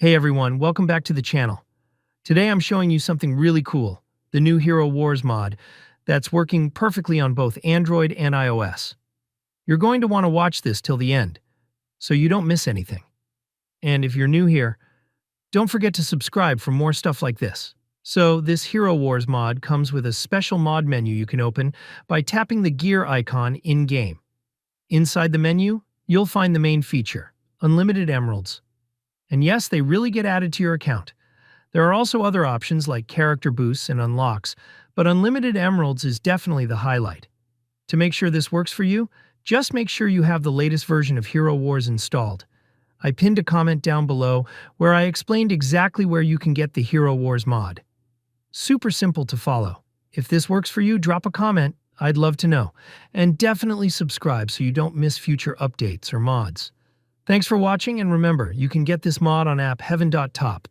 Hey everyone, welcome back to the channel. Today I'm showing you something really cool, the new Hero Wars mod that's working perfectly on both Android and iOS. You're going to want to watch this till the end, so you don't miss anything. And if you're new here, don't forget to subscribe for more stuff like this. So this Hero Wars mod comes with a special mod menu you can open by tapping the gear icon in-game. Inside the menu, you'll find the main feature, Unlimited Emeralds. And yes, they really get added to your account. There are also other options like character boosts and unlocks, but Unlimited Emeralds is definitely the highlight. To make sure this works for you, just make sure you have the latest version of Hero Wars installed. I pinned a comment down below where I explained exactly where you can get the Hero Wars mod. Super simple to follow. If this works for you, drop a comment. I'd love to know. And definitely subscribe so you don't miss future updates or mods. Thanks for watching, and remember, you can get this mod on app heaven.top.